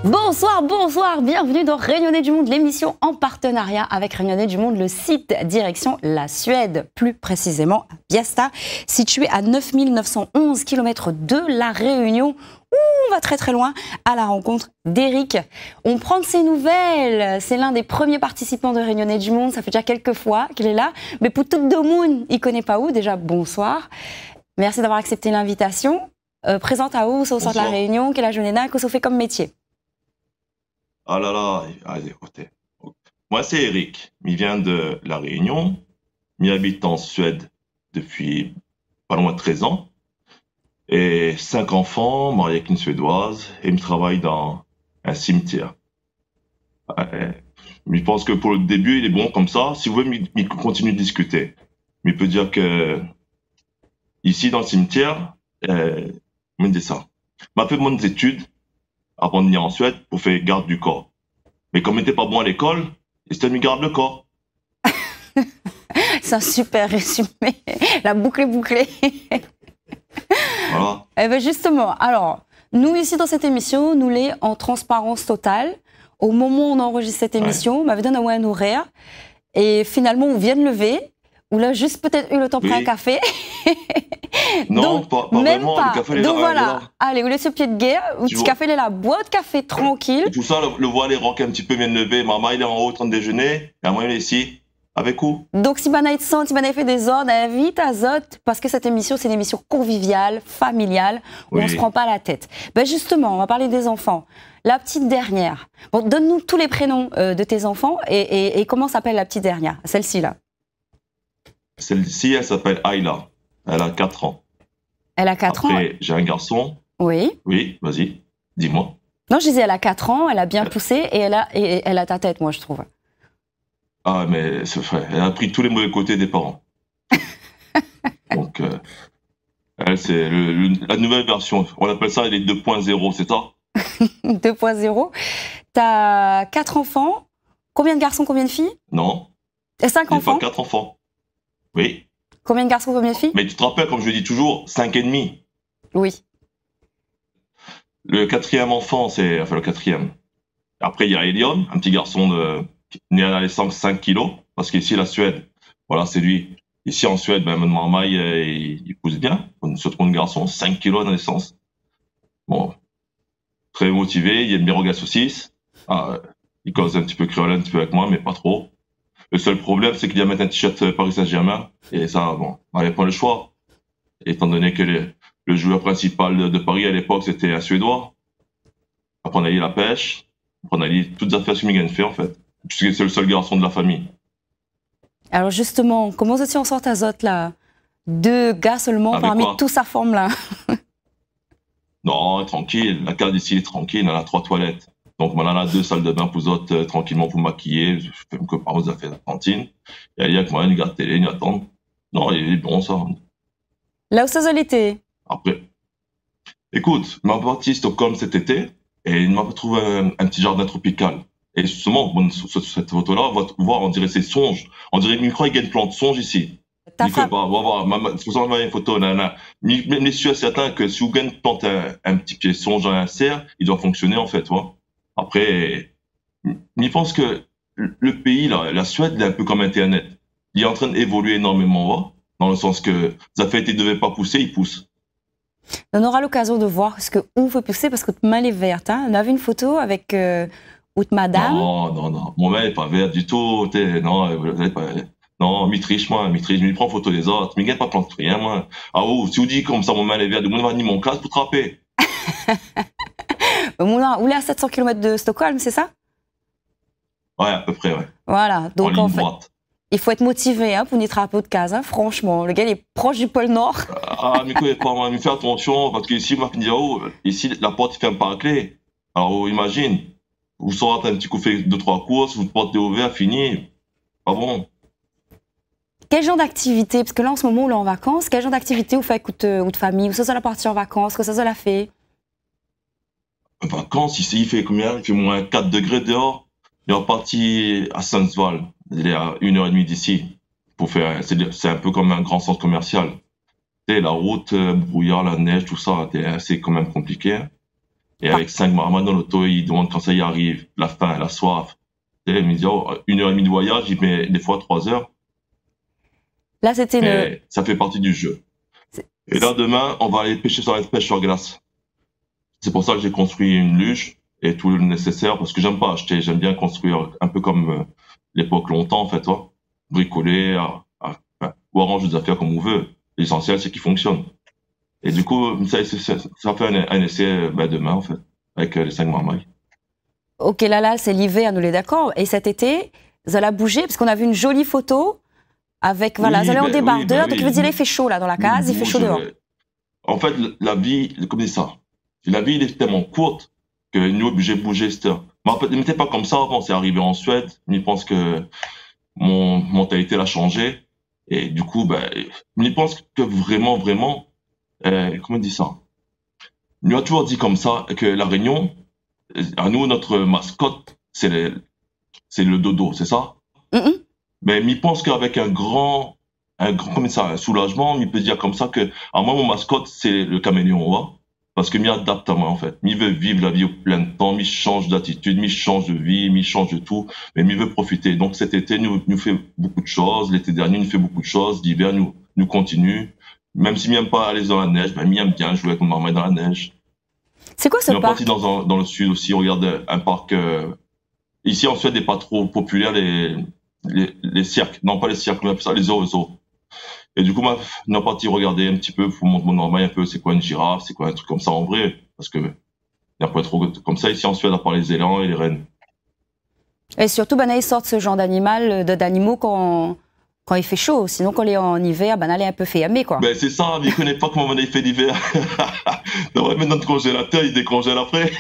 Bonsoir, bonsoir, bienvenue dans Rayonner du Monde, l'émission en partenariat avec Rayonner du Monde, le site direction la Suède, plus précisément à Bjästa, situé à 9911 km de la Réunion. On va très très loin à la rencontre d'Eric. On prend de ses nouvelles. C'est l'un des premiers participants de Rayonner du Monde. Ça fait déjà quelques fois qu'il est là. Mais pour tout le monde, il ne connaît pas où. Déjà, bonsoir. Merci d'avoir accepté l'invitation. Présente à où, au centre de la Réunion, quelle âge on est là, qu'est-ce qu'on fait comme métier? Ah là là, allez, écoutez. Moi, c'est Eric. Il vient de La Réunion. Il habite en Suède depuis pas loin de 13 ans. Et 5 enfants, marié avec une Suédoise. Et il travaille dans un cimetière. Je pense que pour le début, il est bon comme ça. Si vous voulez, il continue de discuter. Mais il peut dire que ici, dans le cimetière, on dit ça. M'a fait mon études avant de venir en Suède pour faire garde du corps. Mais comme il n'était pas bon à l'école, il s'était mis garde le corps. C'est un super résumé. La boucle est bouclée. Voilà. Eh ben justement, alors, nous ici dans cette émission, nous l'est en transparence totale. Au moment où on enregistre cette émission, on m'avait donné un horaire. Et finalement, on vient de lever. Ou là, juste peut-être eu le temps de prendre un café. Non, donc, pas même vraiment. pas. Le café, Donc voilà, allez, vous laissez au pied de guerre, un petit café, il est là, bois de café tranquille. Et tout ça, le voile est rock un petit peu bien levé. Maman, il est en haut en train de déjeuner. Et moi, il est ici. Avec où? Donc, si vous avez si vous avez fait des ordres, invite à Zot, parce que cette émission, c'est une émission conviviale, familiale, où on ne se prend pas la tête. Ben justement, on va parler des enfants. La petite dernière. Bon, donne-nous tous les prénoms de tes enfants et comment s'appelle la petite dernière, celle-ci là. Celle-ci, elle s'appelle Ayla. Elle a 4 ans. Elle a 4 ans. Après, j'ai un garçon. Oui. Oui, vas-y, dis-moi. Non, je disais, elle a 4 ans, elle a bien poussé et elle a ta tête, moi, je trouve. Ah, mais c'est vrai, elle a pris tous les mauvais côtés des parents. Donc, elle, c'est la nouvelle version. On appelle ça les 2.0, c'est ça? 2.0. T'as 4 enfants. Combien de garçons, combien de filles? Non. Et 5 enfants? Pas 4 enfants. Oui. Combien de garçons, combien de filles? Mais tu te rappelles, comme je dis toujours, 5 et demi. Oui. Le 4e enfant, enfin le 4e. Après, il y a Elion, un petit garçon né à la naissance 5 kilos, parce qu'ici, la Suède, voilà, c'est lui. Ici, en Suède, ben, maintenant, il pousse bien. Surtout un garçon, 5 kilos à la naissance. Bon. Très motivé, il aime bien regarder saucisse. Il cause un petit peu créole, un petit peu avec moi, mais pas trop. Le seul problème, c'est qu'il y a mettre un t-shirt Paris Saint-Germain. Et ça, bon, on n'avait pas le choix. Étant donné que le joueur principal de Paris à l'époque, c'était un Suédois. Après, on a eu la pêche. Après, on a eu toutes les affaires que Miguel fait, en fait. Puisque c'est le seul garçon de la famille. Alors, justement, comment est-ce qu'on sort à Zot, là? 2 gars seulement parmi toute sa forme, là. Non, tranquille. La carte d'ici est tranquille. On a 3 toilettes. Donc, on a 2 salles de bain pour Zot, tranquillement pour maquiller. Je fais que par aux affaires de cantine. Et il y a que moi, une garde télé, une attente. Non, il est bon, ça. Là où ça l'été? Après. Écoute, je suis parti à Stockholm cet été et il m'a trouvé un petit jardin tropical. Et justement, sur cette photo-là, on va voir, on dirait c'est songe. On dirait qu'il croit qu'il y a une plante songe ici. Ta femme. On va voir, vous envoyer une photo, Mais je suis certain que si vous gagnez une plante, un petit pied songe dans un cerf, il doit fonctionner, en fait, tu vois. Après, je pense que le pays, là, la Suède, il est un peu comme Internet. Il est en train d'évoluer énormément, dans le sens que les affaires qui ne devaient pas pousser, ils poussent. On aura l'occasion de voir ce que où veut pousser parce que ta main est verte. Hein. On a vu une photo avec madame. Non. Mon main n'est pas verte du tout. Non, Mitriche, je prends photo des autres. Mais il n'y a pas plante rien, moi. Ah, si vous dites comme ça, mon main est verte, le monde va ni mon casque pour trapper. Vous à 700 km de Stockholm, c'est ça? Ouais, à peu près, ouais. Voilà. Donc, en fait, droite. Il faut être motivé hein, pour nettoyer un peu de case, hein, franchement. Le gars, il est proche du pôle Nord. Mais quoi, mais fais attention, parce qu'ici, on va finir ici, la porte, il ferme par la clé. Alors, imagine, vous sortez un petit coup, fait 2-3 courses, vous portez ouvert, fini. Pas bon. Quel genre d'activité, parce que là, en ce moment, on est en vacances, quel genre d'activité vous faites avec votre famille? Ou ça, la partie en vacances, que ça, la fait? En vacances, ici, il fait combien? Il fait moins 4 degrés dehors. Il est reparti à Sundsvall. Il est à 1h30 d'ici. C'est un peu comme un grand centre commercial. La route, brouillard, la neige, tout ça, c'est quand même compliqué. Hein. Et avec 5 marmottes dans l'auto, il demande quand ça y arrive, la faim, la soif. Et il me dit, oh, 1h30 de voyage, il met des fois 3 heures. Là, c'était une... Ça fait partie du jeu. Et là, demain, on va aller pêcher sur la pêche sur glace. C'est pour ça que j'ai construit une luge et tout le nécessaire, parce que j'aime pas acheter, j'aime bien construire un peu comme l'époque longtemps, en fait, toi. Bricoler, ou arranger des affaires comme on veut. L'essentiel, c'est qu'il fonctionne. Et du coup, ça fait un essai demain, en fait, avec les 5 marmailles. Ok, là, c'est l'hiver, nous les d'accord. Et cet été, vous allez bouger, parce qu'on a vu une jolie photo avec, voilà, vous allez en débardeur. Donc, il veut dire, il fait chaud, là, dans la case, il fait chaud dehors. En fait, la vie, comme ça, la vie, elle est tellement courte que nous, obligés de bouger, c'était. Mais en fait, il n'était pas comme ça avant, c'est arrivé en Suède. Mais je pense que mon mentalité a changé. Et du coup, je pense que vraiment, comment on dit ça? Il a toujours dit comme ça que la Réunion, à nous, notre mascotte, c'est le dodo, c'est ça? Mais je pense qu'avec un grand, comme ça, un soulagement, il peut dire comme ça que, à moi, mon mascotte, c'est le caméléon, ouais? Parce que m'y adapte à moi, en fait. M'y veut vivre la vie au plein temps, m'y change d'attitude, m'y change de vie, m'y change de tout, mais m'y veut profiter. Donc cet été, nous fait beaucoup de choses. L'été dernier, nous fait beaucoup de choses. L'hiver, nous continue. Même si m'y aime pas aller dans la neige, m'y aime bien jouer avec mon maman dans la neige. C'est quoi ce parc? On est parti dans le sud aussi, on regarde un parc, ici en Suède, n'est pas trop populaire, les cirques. Non, pas les cirques, mais ça, les zoos. Et du coup, on a parti regarder un petit peu pour montrer mon oreille un peu c'est quoi une girafe, c'est quoi un truc comme ça en vrai. Parce que il n'y a pas trop comme ça ici en Suède à part les élans et les rennes. Et surtout, ils sortent ce genre d'animaux quand il fait chaud. Sinon, quand il est en hiver, elle est un peu fermée, quoi. C'est ça, mais il ne connaît pas comment il fait l'hiver. On va mettre dans le congélateur, il décongèle après.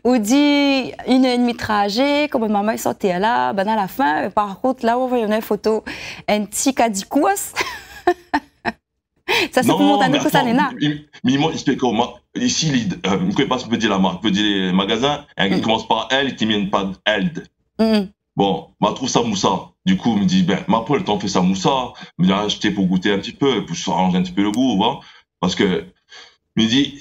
Ou dit 1h30 de trajet, comme maman est sortie là, à la fin, par contre, là, on voit une photo, un petit cadicous. Ça, c'est pour montrer que ça n'est pas. Mais moi, explique comment. Ici, je ne connais pas ce que veut dire la marque, veut dire les magasins, il commence par L, il termine par Eld. Bon, je trouve ça moussa. Du coup, il me dit, ma Paul, le temps fait ça moussa, je vais acheter pour goûter un petit peu, pour changer un petit peu le goût, voilà. Parce que, il me dit,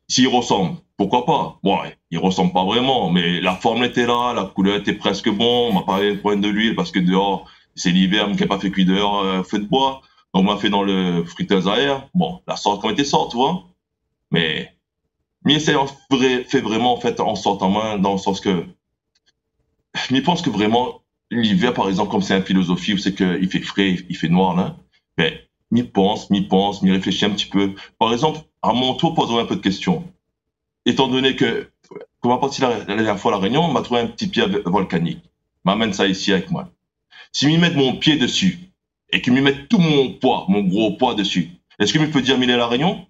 s'il ressemble, pourquoi pas? Bon, il ressemble pas vraiment, mais la forme était là, la couleur était presque bon. On m'a parlé de point de l'huile parce que dehors, c'est l'hiver, mais qui n'a pas fait cuire dehors, feu de bois. Donc, on m'a fait dans le friteuse à air. Bon, la sorte quand était sorte, tu vois. Mais c'est fait vraiment, en fait, en sorte en main, dans le sens que, je pense que vraiment, l'hiver, par exemple, comme c'est une philosophie où c'est qu'il fait frais, il fait noir, là. Mais, m'y pense, m'y réfléchit un petit peu. Par exemple, à mon tour, posons un peu de questions. Étant donné que, quand on va partir la dernière fois à La Réunion, on m'a trouvé un petit pied volcanique. M'amène ça ici avec moi. Si je mets mon pied dessus, et que je mets tout mon poids, mon gros poids dessus, est-ce que je peux dire qu'il est à La Réunion?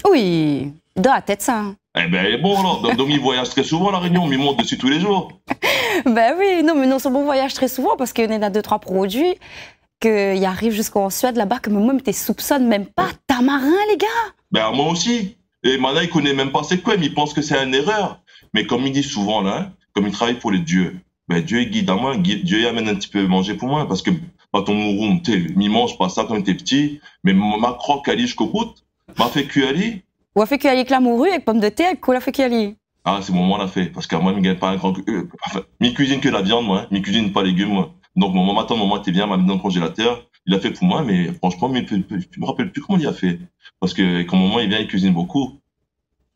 Oui, dans la tête, ça. Bon, alors, donc il voyage très souvent à La Réunion, il monte dessus tous les jours. Oui, non, mais non, c'est bon voyage très souvent, parce qu'il y en a 2-3 produits qui arrivent jusqu'en Suède, là-bas, que moi, tu soupçonnes même pas. Tamarin, les gars. Moi aussi. Et maintenant, il connaît même pas c'est quoi, mais il pense que c'est une erreur. Mais comme il dit souvent, là, comme il travaille pour les dieux, Dieu il guide à moi, Dieu il amène un petit peu manger pour moi, parce que quand on mouroum, il mange pas ça quand il était petit, mais ma croque ali jusqu'au bout, m'a fait cuire ali. Ou a fait cuire avec la morue, avec pommes de terre, avec quoi l'a fait cuire ali? Ah, c'est moi l'a fait, parce qu'à moi, je ne gagne pas un grand, mi cuisine que la viande, moi, mi cuisine pas légumes, moi. Donc, mon maman était bien, m'a mis dans le congélateur, il a fait pour moi, mais franchement, je me rappelle plus comment il a fait. Parce que quand maman, il vient, il cuisine beaucoup.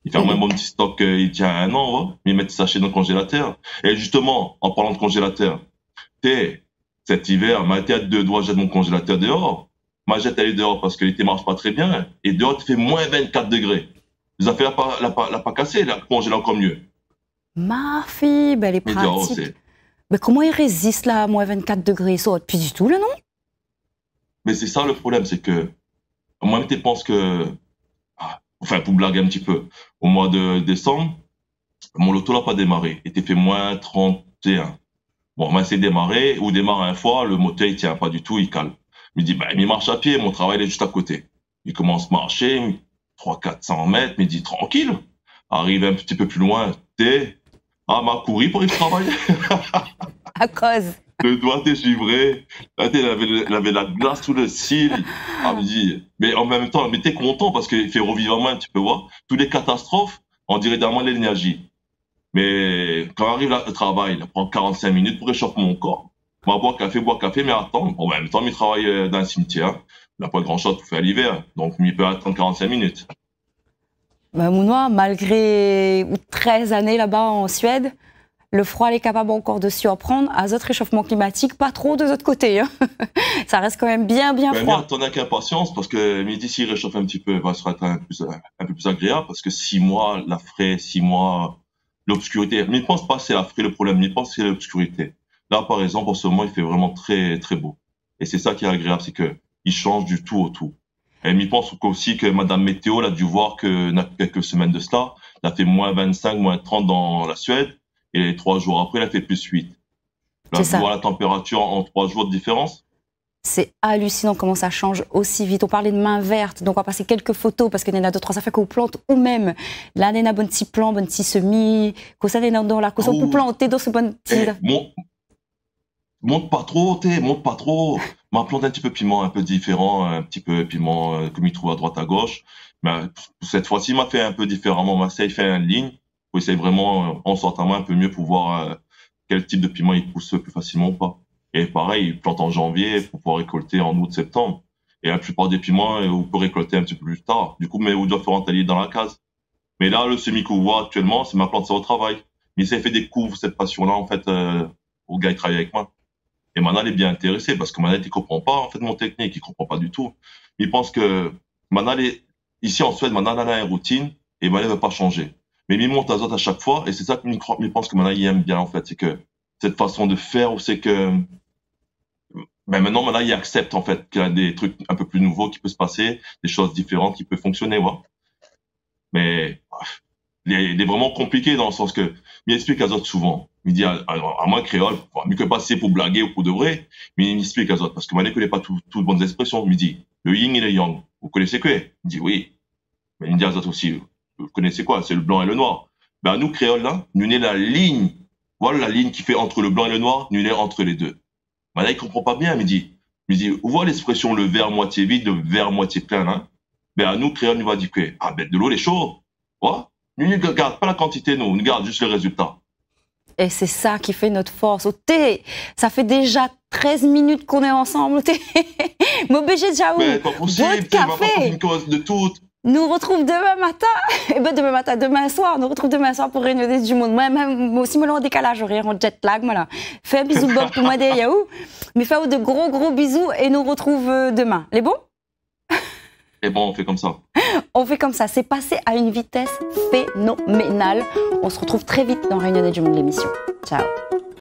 Il fait un bon petit stock, il tient 1 an, mais il met des sachets dans le congélateur. Et justement, en parlant de congélateur, cet hiver, m'a été à 2 doigts, jette mon congélateur dehors. Ma jette elle est dehors parce que l'été marche pas très bien. Et dehors, il fait moins 24 degrés. Les affaires, l'a pas cassé, la congèle encore mieux. Ma fille, elle est pratique. Mais comment il résiste là, à moins 24 degrés? Ça, plus du tout, là, non? Mais c'est ça le problème, c'est que, moi, je pense que, pour blaguer un petit peu, au mois de décembre, mon loto n'a pas démarré. Il était fait moins 31. Bon, on va essayer de démarrer, ou démarre une fois, le moteur, il tient pas du tout, il cale. Il dit, il marche à pied, mon travail, il est juste à côté. Il commence à marcher, 300-400 mètres, mais il dit, tranquille. Arrive un petit peu plus loin, m'a couru pour y travailler. À cause. Le doigt était givré. Il avait la glace sous le cil. Ah, me dit, mais en même temps, mais t'es content parce qu'il fait revivre en main, tu peux voir. Toutes les catastrophes, on dirait d'abord l'énergie. Mais quand arrive le travail, il prend 45 minutes pour réchauffer mon corps. On va boire café, mais attends. Bon, en même temps, il travaille dans un cimetière. Il n'a pas grand-chose pour faire l'hiver. Donc, il peut attendre 45 minutes. Bah, Mounois, malgré 13 années là-bas en Suède, le froid est capable encore de surprendre. À d'autres réchauffement climatique, pas trop de l'autre côté. Hein. Ça reste quand même bien froid. Mais attendez avec impatience parce que midi, s'il réchauffe un petit peu, ça sera un peu plus agréable parce que 6 mois, la fraie, 6 mois, l'obscurité. Mais je pense pas que c'est la fraie le problème, je pense que c'est l'obscurité. Là, par exemple, en ce moment, il fait vraiment très, très beau. Et c'est ça qui est agréable, c'est que il change du tout au tout. Et je pense aussi que Madame Météo l'a dû voir que dans quelques semaines de cela, il a fait moins 25, moins 30 dans la Suède. Et 3 jours après, il a fait plus 8. Là, vous voyez la température en 3 jours de différence. C'est hallucinant comment ça change aussi vite. On parlait de main verte, donc on va passer quelques photos parce qu'il y en a 2-3 affaires qu'on plante ou même là, il y a un bon petit plant, bon petit semis, qu'on ça dans la cause pour planter dans ce bon petit. Monte pas trop, monte pas trop. M'a planté un petit peu piment un peu différent, un petit peu piment comme il trouve à droite à gauche. Mais cette fois-ci, il m'a fait un peu différemment. M'a essayé de faire une ligne pour essayer vraiment en sortant un peu mieux pour voir quel type de piment il pousse plus facilement ou pas. Et pareil, il plante en janvier pour pouvoir récolter en août, septembre. Et la plupart des piments, on peut récolter un petit peu plus tard. Du coup, mais on doit faire un tailler dans la case. Mais là, le semis qu'on voit actuellement, c'est ma plante, ça au travail. Mais ça fait découvrir cette passion-là, en fait, au gars qui travaille avec moi. Et Manal est bien intéressé parce que Manal, il comprend pas, en fait, mon technique. Il comprend pas du tout. Il pense que Manal ici en Suède, Manal a une routine et Manal ne veut pas changer. Mais il monte à chaque fois et c'est ça qu'il pense que Manal, il aime bien, en fait. C'est que cette façon de faire, c'est que, maintenant, il accepte, en fait, qu'il y a des trucs un peu plus nouveaux qui peuvent se passer, des choses différentes qui peuvent fonctionner, ouais. Mais, il est vraiment compliqué dans le sens que, il explique à autres souvent. Il dit à moi, créole, mieux que passer pour blaguer ou pour de vrai, mais il explique à autres parce que moi, je ne connais pas toutes bonnes expressions. Il me dit, le yin et le yang. Vous connaissez quoi? Il dit oui. Mais il dit à autres aussi, vous connaissez quoi? C'est le blanc et le noir. Ben, nous, créoles, là, nous, n'est la ligne. Voilà la ligne qui fait entre le blanc et le noir, nous, n'est entre les deux. Maintenant, il comprend pas bien, il me dit, vous voyez l'expression le verre moitié vide, le verre moitié plein, hein? Ben, à nous, créoles, nous va dire que, de l'eau, les chauds. Ouais. Nous ne garde pas la quantité, nous garde juste le résultat. Et c'est ça qui fait notre force. Ça fait déjà 13 minutes qu'on est ensemble. M'oblige déjà où? Mais pas possible, café. De tout. Nous retrouve demain matin. Et ben demain soir. Nous retrouve demain soir pour Réunion du Monde. Moi aussi, me en décalage horaire, en jet lag, voilà. Fais un bisou Bob pour moi des Yahoo. Mais fais de gros bisous et nous retrouve demain. Les bons? Et bon, on fait comme ça. On fait comme ça. C'est passé à une vitesse phénoménale. On se retrouve très vite dans Réunion du Monde, l'émission. Ciao.